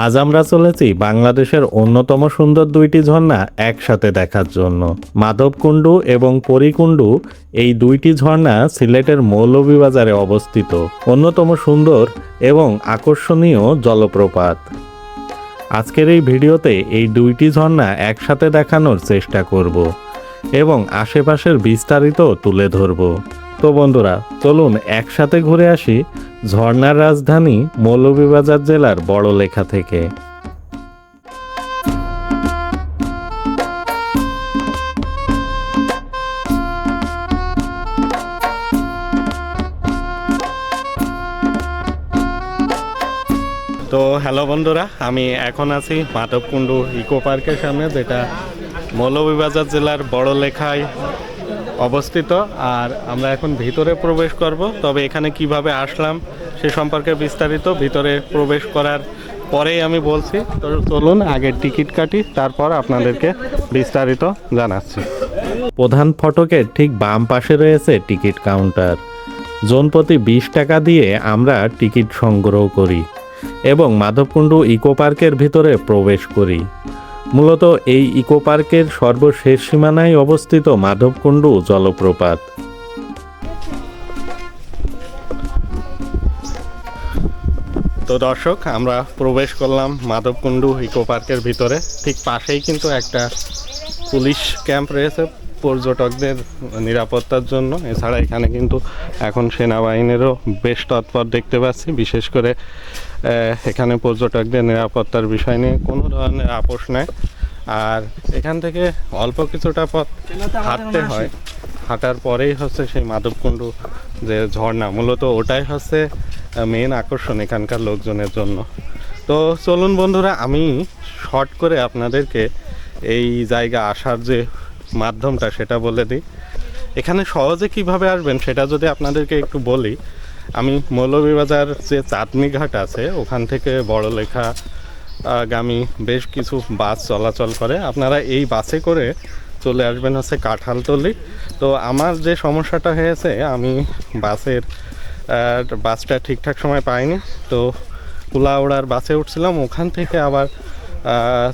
আজ আমরা চলেছি বাংলাদেশের অন্যতম সুন্দর দুইটি ঝর্ণা একসাথে দেখার জন্য। মাধবকুণ্ডু এবং পরীকুণ্ডু এই দুইটি ঝর্ণা সিলেটের মৌলভীবাজারে অবস্থিত অন্যতম সুন্দর এবং আকর্ষণীয় জলপ্রপাত। আজকের এই ভিডিওতে এই দুইটি ঝর্ণা একসাথে দেখানোর চেষ্টা করব এবং আশেপাশের বিস্তারিত তুলে ধরব। তো বন্ধুরা, চলুন একসাথে ঘুরে আসি ঝর্ণার রাজধানী মৌলভীবাজার জেলার বড়লেখা থেকে। তো হ্যালো বন্ধুরা, আমি এখন আছি মাধবকুণ্ডু ইকো পার্কের সামনে, যেটা মৌলভীবাজার জেলার বড়লেখায় অবস্থিত। আর আমরা এখন ভিতরে প্রবেশ করব। তবে এখানে কিভাবে আসলাম সে সম্পর্কে বিস্তারিত ভিতরে প্রবেশ করার পরেই আমি বলছি। তো চলুন আগে টিকিট কাটি, তারপর আপনাদেরকে বিস্তারিত জানাচ্ছি। প্রধান ফটকের ঠিক বাম পাশে রয়েছে টিকিট কাউন্টার। জনপ্রতি 20 টাকা দিয়ে আমরা টিকিট সংগ্রহ করি এবং মাধবকুণ্ডু ইকো পার্কের ভিতরে প্রবেশ করি। মূলত এই ইকো পার্কের সর্বশেষ সীমানায় অবস্থিত মাধবকুণ্ডু জলপ্রপাত। তো দর্শক, আমরা প্রবেশ করলাম মাধবকুণ্ডু ইকো পার্কের ভিতরে। ঠিক পাশেই কিন্তু একটা পুলিশ ক্যাম্প রয়েছে পর্যটকদের নিরাপত্তার জন্য। এছাড়া এখানে কিন্তু এখন সেনাবাহিনীরও বেশ তৎপর দেখতে পাচ্ছি। বিশেষ করে এখানে পর্যটকদের নিরাপত্তার বিষয় নিয়ে কোনো ধরনের আপোষ নেই। আর এখান থেকে অল্প কিছুটা পথ হাঁটতে হয়, হাঁটার পরেই হচ্ছে সেই মাধবকুণ্ডু যে ঝর্ণা, মূলত ওটাই হচ্ছে মেন আকর্ষণ এখানকার লোকজনের জন্য। তো চলুন বন্ধুরা, আমি শর্ট করে আপনাদেরকে এই জায়গা আসার যে মাধ্যমটা সেটা বলে দিই। এখানে সহজে কিভাবে আসবেন সেটা যদি আপনাদেরকে একটু বলি, আমি মৌলভীবাজার যে চাঁদনি ঘাট আছে ওখান থেকে বড়লেখা গামী বেশ কিছু বাস চলাচল করে। আপনারা এই বাসে করে চলে আসবেন হচ্ছে কাঁঠালতলি। তো আমার যে সমস্যাটা হয়েছে, আমি বাসটা ঠিকঠাক সময় পাইনি। তো কুলাউড়ার বাসে উঠছিলাম, ওখান থেকে আবার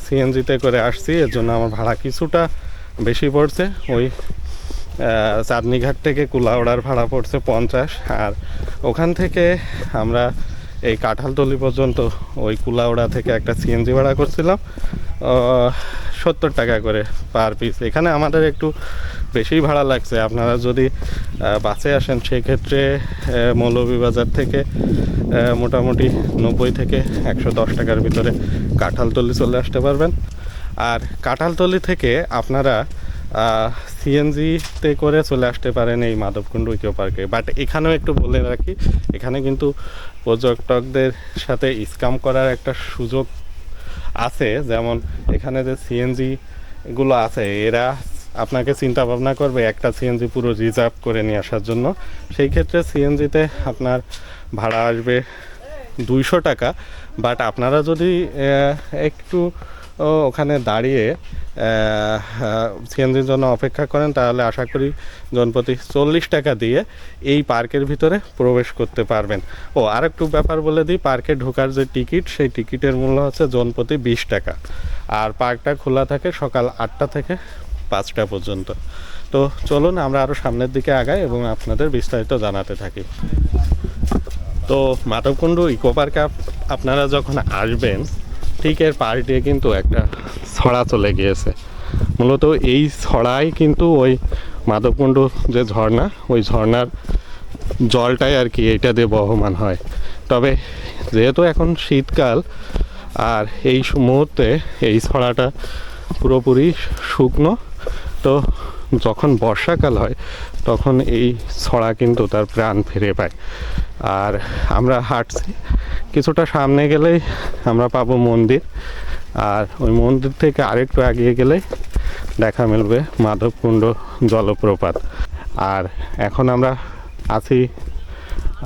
সিএনজিতে করে আসছি। এর জন্য আমার ভাড়া কিছুটা বেশি পড়ছে। ওই চাঁদনিঘাট থেকে কুলাউড়ার ভাড়া পড়ছে 50, আর ওখান থেকে আমরা এই কাঁঠালতলি পর্যন্ত ওই কুলাউড়া থেকে একটা সিএনজি ভাড়া করছিলাম 70 টাকা করে পার পিস। এখানে আমাদের একটু বেশি ভাড়া লাগছে। আপনারা যদি বাসে আসেন সেক্ষেত্রে মৌলভীবাজার থেকে মোটামুটি 90 থেকে 110 টাকার ভিতরে কাঁঠালতলি চলে আসতে পারবেন। আর কাঁঠালতলি থেকে আপনারা সিএনজিতে করে চলে আসতে পারেন এই মাধবকুণ্ডু ইকো পার্কে। বাট এখানেও একটু বলে রাখি, এখানে কিন্তু পর্যটকদের সাথে স্ক্যাম করার একটা সুযোগ আছে। যেমন এখানে যে সিএনজিগুলো আছে, এরা আপনাকে চিন্তা ভাবনা করবে একটা সিএনজি পুরো রিজার্ভ করে নিয়ে আসার জন্য। সেই ক্ষেত্রে সিএনজিতে আপনার ভাড়া আসবে 200 টাকা। বাট আপনারা যদি একটু ওখানে দাঁড়িয়ে সিএনজির জন্য অপেক্ষা করেন, তাহলে আশা করি জনপ্রতি 40 টাকা দিয়ে এই পার্কের ভিতরে প্রবেশ করতে পারবেন। ও আর একটু ব্যাপার বলে দিই, পার্কে ঢোকার যে টিকিট, সেই টিকিটের মূল্য হচ্ছে জনপ্রতি 20 টাকা। আর পার্কটা খোলা থাকে সকাল 8টা থেকে 5টা পর্যন্ত। তো চলুন আমরা আরও সামনের দিকে আগাই এবং আপনাদের বিস্তারিত জানাতে থাকি। তো মাধবকুণ্ডু ইকো পার্কে আপনারা যখন আসবেন, ঠিক এর পাশ দিয়ে কিন্তু একটা ছড়া চলে গিয়েছে। মূলত এই ছড়াই কিন্তু ওই মাধবকুণ্ডু যে ঝর্ণা, ওই ঝর্ণার জলটাই আর কি এইটা দিয়ে বহমান হয়। তবে যেহেতু এখন শীতকাল আর এই মুহূর্তে এই ছড়াটা পুরোপুরি শুকনো, তো যখন বর্ষাকাল হয় তখন এই ছড়া কিন্তু তার প্রাণ ফিরে পায়। আর আমরা হাঁটছি, কিছুটা সামনে গেলেই আমরা পাবো মন্দির। আর ওই মন্দির থেকে আরেকটু এগিয়ে গেলেই দেখা মিলবে মাধবকুণ্ডু জলপ্রপাত। আর এখন আমরা আছি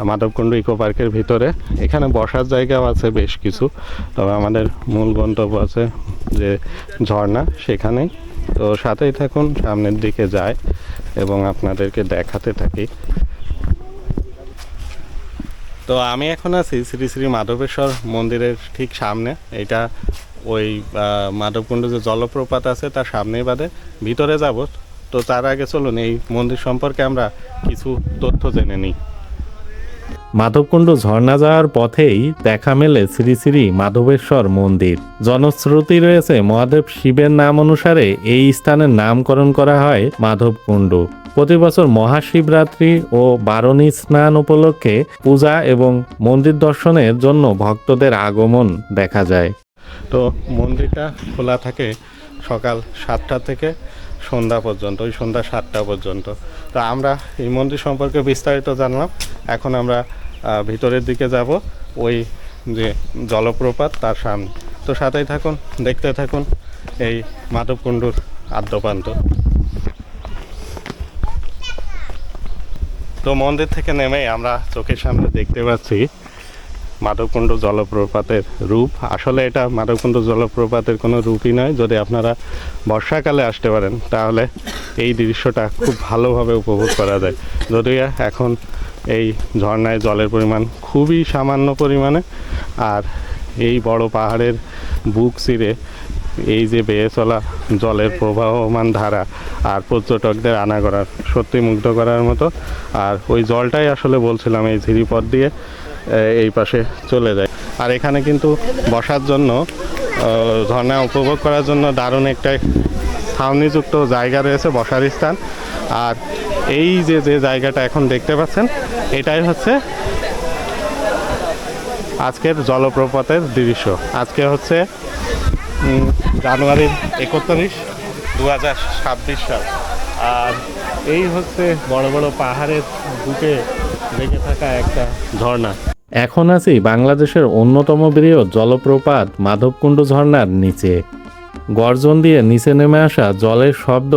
মাধবকুণ্ডু ইকো পার্কের ভিতরে। এখানে বসার জায়গাও আছে বেশ কিছু, তবে আমাদের মূল গন্তব্য আছে যে ঝর্ণা, সেখানেই। তো সাথেই থাকুন, সামনের দিকে যায় এবং আপনাদেরকে দেখাতে থাকি। তো আমি এখন আছি শ্রী শ্রী মাধবেশ্বর মন্দিরের ঠিক সামনে। এটা ওই মাধবকুণ্ড যে জলপ্রপাত আছে তার সামনেই বাদে ভিতরে যাব। তো তার আগে চলুন এই মন্দির সম্পর্কে আমরা কিছু তথ্য জেনে নিই। মাধবকুণ্ড ঝর্ণা যাওয়ার পথেই দেখা মেলে শ্রী শ্রী মাধবেশ্বর মন্দির। জনশ্রুতি রয়েছে মহাদেব শিবের নাম অনুসারে এই স্থানের নামকরণ করা হয় মাধবকুণ্ড। প্রতি বছর মহাশিবরাত্রি ও বারণী স্নান উপলক্ষে পূজা এবং মন্দির দর্শনের জন্য ভক্তদের আগমন দেখা যায়। তো মন্দিরটা খোলা থাকে সকাল 7টা থেকে সন্ধ্যা পর্যন্ত, ওই সন্ধ্যা 7টা পর্যন্ত। তো আমরা এই মন্দির সম্পর্কে বিস্তারিত জানলাম। এখন আমরা ভিতরের দিকে যাব, ওই যে জলপ্রপাত তার সামনে। তো সাথেই থাকুন, দেখতে থাকুন এই মাধবকুণ্ডুর আদ্যপ্রান্ত। তো মন্দির থেকে নেমেই আমরা চোখের সামনে দেখতে পাচ্ছি মাধবকুণ্ড জলপ্রপাতের রূপ। আসলে এটা মাধবকুণ্ড জলপ্রপাতের কোনো রূপই নয়। যদি আপনারা বর্ষাকালে আসতে পারেন তাহলে এই দৃশ্যটা খুব ভালোভাবে উপভোগ করা যায়। যদিও এখন এই ঝর্ণায় জলের পরিমাণ খুবই সামান্য পরিমাণে, আর এই বড় পাহাড়ের বুক চিরে এই যে বেয়ে চলা জলের প্রবাহমান ধারা আর পর্যটকদের আনাগোনা সত্যি মুগ্ধ করার মতো। আর ওই জলটাই আসলে বলছিলাম এই ঝিরিপথ দিয়ে এই পাশে চলে যায়। আর এখানে কিন্তু বসার জন্য, ঝর্ণা উপভোগ করার জন্য দারুণ একটা ছাউনিযুক্ত জায়গা রয়েছে, বসার স্থান। আর এই যে যে জায়গাটা এখন দেখতে পাচ্ছেন এটাই হচ্ছে আজকের জলপ্রপাতের দৃশ্য। আজকে হচ্ছে জানুয়ারির 31, 2026 সাল। আর এই হচ্ছে বড় বড় পাহাড়ের বুকে লেগে থাকা একটা ঝর্ণা। এখন আছি বাংলাদেশের অন্যতম বৃহৎ জলপ্রপাত মাধবকুণ্ড ঝর্ণার নিচে। গর্জন দিয়ে নিচে নেমে আসা জলের শব্দ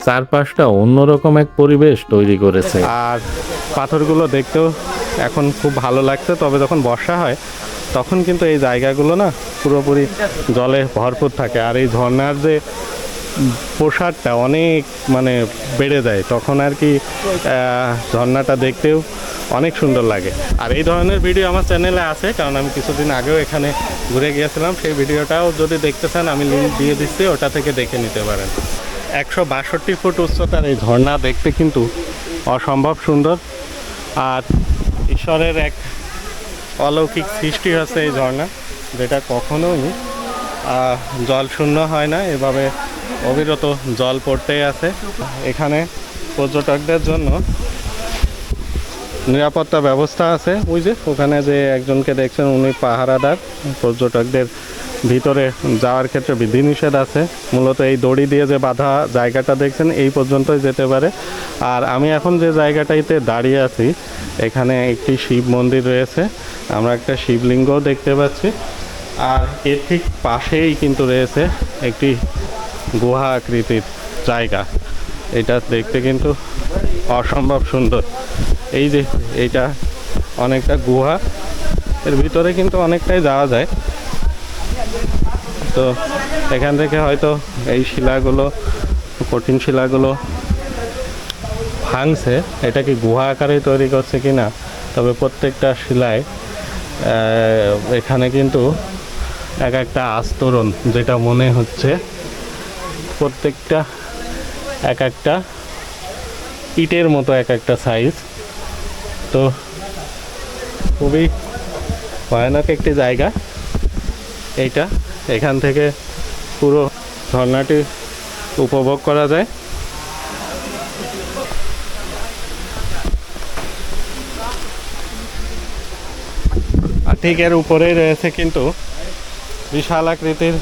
চারপাশটা অন্যরকম এক পরিবেশ তৈরি করেছে। আর পাথরগুলো দেখতেও এখন খুব ভালো লাগছে। তবে যখন বর্ষা হয় তখন কিন্তু এই জায়গাগুলো না পুরোপুরি জলে ভরপুর থাকে। আর এই ঝর্ণার যে প্রসারটা অনেক বেড়ে যায়, তখন আর কি ঝর্ণাটা দেখতেও অনেক সুন্দর লাগে। আর এই ধরনের ভিডিও আমার চ্যানেলে আছে, কারণ আমি কিছুদিন আগেও এখানে ঘুরে গিয়েছিলাম। সেই ভিডিওটাও যদি দেখতে চান আমি লিঙ্ক দিয়ে দিচ্ছি, ওটা থেকে দেখে নিতে পারেন। 162 ফুট উচ্চতার এই ঝর্ণা দেখতে কিন্তু অসম্ভব সুন্দর। আর ঈশ্বরের এক অলৌকিক সৃষ্টি হচ্ছে এই ঝর্ণা, যেটা কখনোই জল শূন্য হয় না, এভাবে অবিরত জল পড়তেই আছে। এখানে পর্যটকদের জন্য নিরাপত্তা ব্যবস্থা আছে। ওই যে ওখানে যে একজনকে দেখছেন উনি পাহারাদার। পর্যটকদের ভিতরে যাওয়ার ক্ষেত্রে বিধিনিষেধ আছে। মূলত এই দড়ি দিয়ে যে বাঁধা জায়গাটা দেখছেন এই পর্যন্তই যেতে পারে। আর আমি এখন যে জায়গাটাইতে দাঁড়িয়ে আছি এখানে একটি শিব মন্দির রয়েছে, আমরা একটা শিবলিঙ্গও দেখতে পাচ্ছি। আর এর ঠিক পাশেই কিন্তু রয়েছে একটি গুহা আকৃতির জায়গা। এটা দেখতে কিন্তু অসম্ভব সুন্দর। এই যে এইটা অনেকটা গুহা, এর ভিতরে কিন্তু অনেকটাই যাওয়া যায়। তো এখান থেকে হয়তো এই শিলাগুলো, কঠিন শিলাগুলো ভাঙছে, এটা কি গুহা আকারে তৈরি করছে কি না। তবে প্রত্যেকটা শিলায় এখানে কিন্তু এক একটা আস্তরণ, যেটা মনে হচ্ছে প্রত্যেকটা এক একটা ইটের মতো এক একটা সাইজ। তো খুবই ভয়ানক একটি জায়গা এইটা। এখান থেকে পুরো ঝর্ণাটি উপভোগ করা যায়। আর ঠিক এর উপরেই রয়েছে কিন্তু বিশাল আকৃতির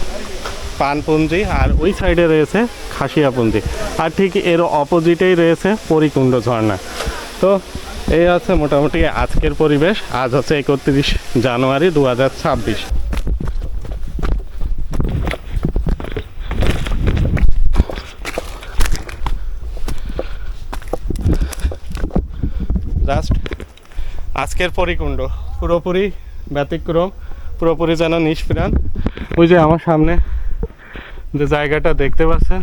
পানপুঞ্জি, আর ওই সাইডে রয়েছে খাসিয়াপুঞ্জি, আর ঠিক এর অপোজিটেই রয়েছে পরিকুণ্ড ঝর্ণা। তো এই আছে মোটামুটি আজকের পরিবেশ। আজ হচ্ছে 31 জানুয়ারি 2026। জাস্ট আজকের পরিকুণ্ড পুরোপুরি ব্যতিক্রম, পুরোপুরি যেন নিষ্প্রাণ। ওই যে আমার সামনে যে জায়গাটা দেখতে পাচ্ছেন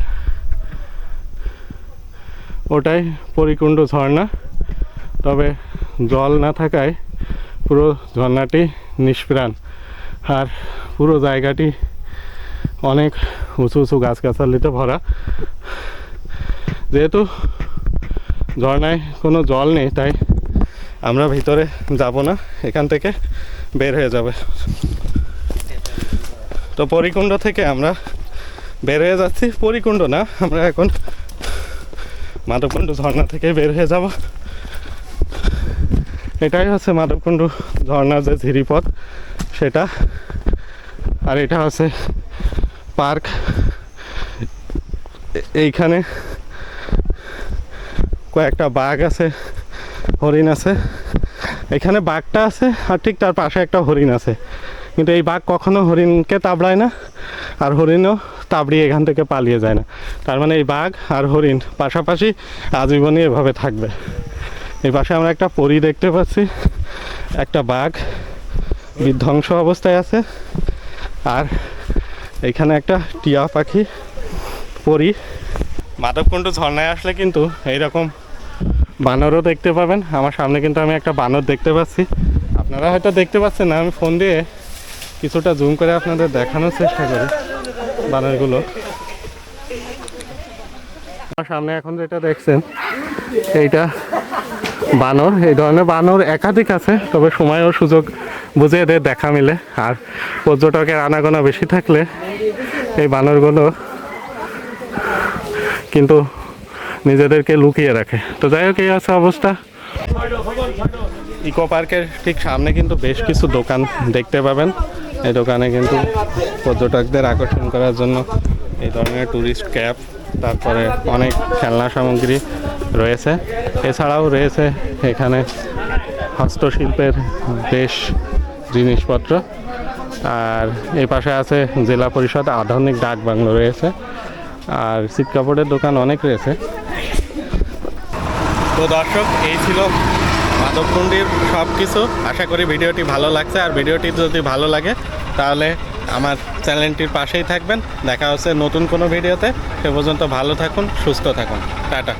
ওটাই পরিকুণ্ড ঝর্ণা। তবে জল না থাকায় পুরো ঝর্ণাটি নিষ্প্রাণ, আর পুরো জায়গাটি অনেক উঁচু উঁচু গাছগাছালিতে ভরা। যেহেতু ঝর্ণায় কোনো জল নেই, তাই আমরা ভিতরে যাব না, এখান থেকে বের হয়ে যাবে। তো পরিকুণ্ড থেকে আমরা বের হয়ে যাচ্ছি, পরিকুণ্ড না, আমরা এখন মাধবকুণ্ড ঝর্ণা থেকে বের হয়ে যাব। এটাই হচ্ছে মাধবকুণ্ড ঝর্ণার যে ঝিরিপথ সেটা, আর এটা হচ্ছে পার্ক। এইখানে কয়েকটা বাঘ আছে, হরিণ আছে। এখানে বাঘটা আছে আর ঠিক তার পাশে একটা হরিণ আছে, কিন্তু এই বাঘ কখনো হরিণকে তাবড়ায় না, আর হরিণও তাবড়িয়ে এখান থেকে পালিয়ে যায় না। তার মানে এই বাঘ আর হরিণ পাশাপাশি আজীবনই এভাবে থাকবে। এই পাশে আমরা একটা পরী দেখতে পাচ্ছি, একটা বাঘ বিধ্বংস অবস্থায় আছে, আর এখানে একটা টিয়া পাখি পরী। মাধবকুণ্ড ঝর্ণায় আসলে কিন্তু এইরকম বানরও দেখতে পাবেন। আমার সামনে কিন্তু আমি একটা বানর দেখতে পাচ্ছি, আপনারা হয়তো দেখতে পাচ্ছেন না, আমি ফোন দিয়ে কিছুটা জুম করে আপনাদের দেখানোর চেষ্টা করি বানরগুলো। আমার সামনে এখন যেটা দেখছেন এইটা বানর। এই ধরনের বানর একাধিক আছে, তবে সময় ও সুযোগ বুঝে এদের দেখা মিলে, আর পর্যটকের আনাগোনা বেশি থাকলে এই বানরগুলো কিন্তু নিজেদেরকে লুকিয়ে রাখে। তো যাই হোক, এই আছে অবস্থা। ইকো পার্কের ঠিক সামনে কিন্তু বেশ কিছু দোকান দেখতে পাবেন। এই দোকানে কিন্তু পর্যটকদের আকর্ষণ করার জন্য এই ধরনের ট্যুরিস্ট ক্যাব, তারপরে অনেক খেলনা সামগ্রী রয়েছে। এছাড়াও রয়েছে এখানে হস্তশিল্পের বেশ জিনিসপত্র, আর এই পাশে আছে জেলা পরিষদ আধুনিক ডাক বাংলো রয়েছে, আর সিট কাপড়ের দোকান অনেক রয়েছে। তো দর্শক, এই ছিল মাধবকুণ্ডের সব কিছু। আশা করি ভিডিওটি ভালো লাগছে, আর ভিডিওটি যদি ভালো লাগে তাহলে আমার চ্যানেলটির পাশেই থাকবেন। দেখা হচ্ছে নতুন কোনো ভিডিওতে। সে পর্যন্ত ভালো থাকুন, সুস্থ থাকুন, টাটা।